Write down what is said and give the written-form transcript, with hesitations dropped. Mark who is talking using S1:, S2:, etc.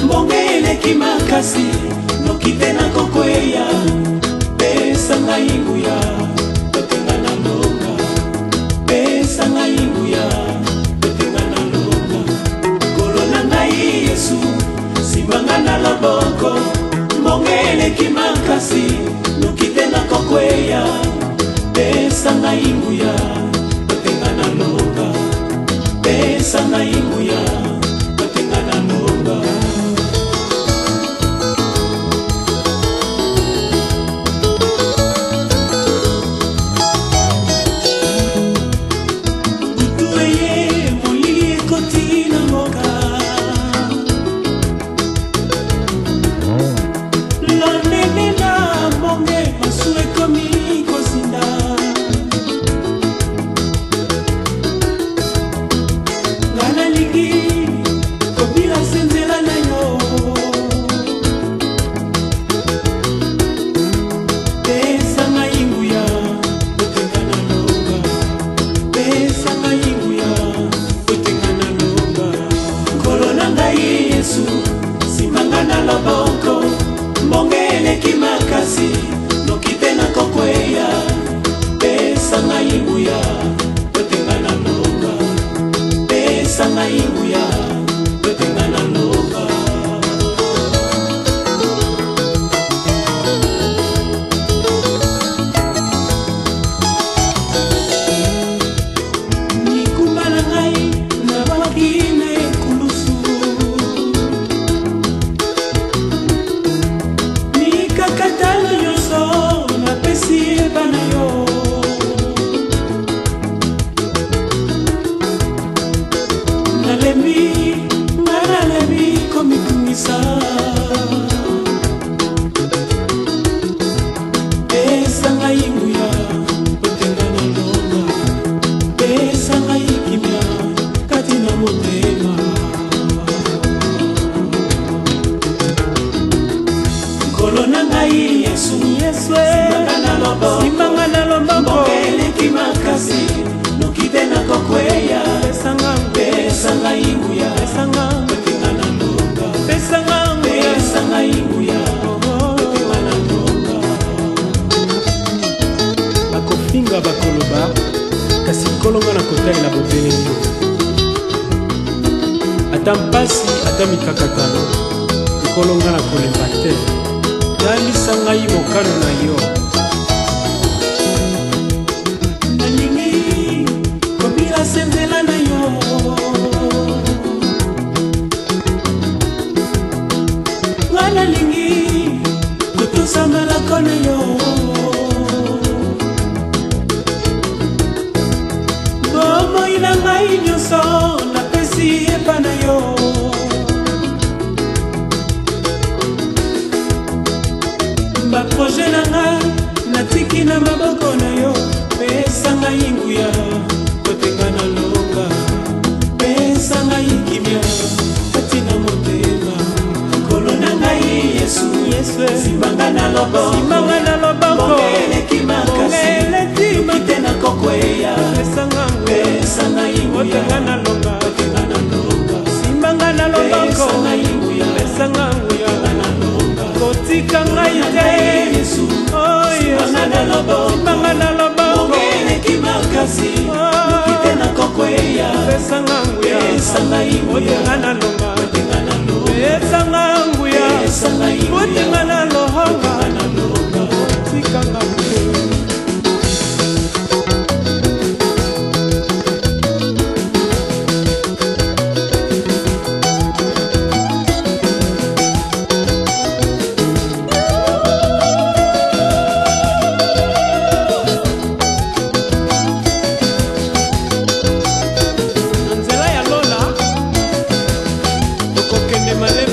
S1: mbongeleki makasi noki te nakokweya pesa ngai nguya totenga na longa pesa ngai nguya totenga na longa kolo na ngai Yesu simbanga na loboko mbongeleki makasi noki te nakokweya pesa ngai nguya totenga na longa pesa ngai nguya totenga na longa. Simbanga na loboko mbongeleki makasi noki te nakokweya pesa ngai nguya totenga na longa pesa ngai nguya totenga na longa. Nikumba na ngai na bakine katalo nyonso napesi ebana yo nalembi nga nalembi komitungisa pesa ngai nguya totenga na longa pesa ngai kimia kati na motema kolo na ngai Yesu simbanga na loboko mbongeleki makasi noki te nakokweya pesa ngai nguya totenga na longa pesa ngai nguya totenga na longa.
S2: Bakofinga bakoloba kasi kolonga na kotalela boteleli yo ata mpasi ata mikakatano ekolonga na kolemba te yalisa ngai mokano na yo
S1: nalingi kobila senzela na yo nga nalingi kotusa malako na yo bomoi na ngai nyonso napesi epa na yo baproje na ngai natiki na maboko na yo pesa ngai nguya totenga na longa pesa ngai kimia kati na motema kolo na ngai Yesu simbanga na loboko mbongeleki makasi noki te nakokweya pesa ngai nguya totenga na longa
S2: simbanga na loboko pesa ngai nguya kotika ngai te
S1: simbanga na loboko mbongeleki makasi noki te nakokweya
S2: pesa ngai nguya
S1: totenga
S2: na longa
S1: pesa ngai nguya
S2: kotika na lohonga kotika ngai
S1: Malema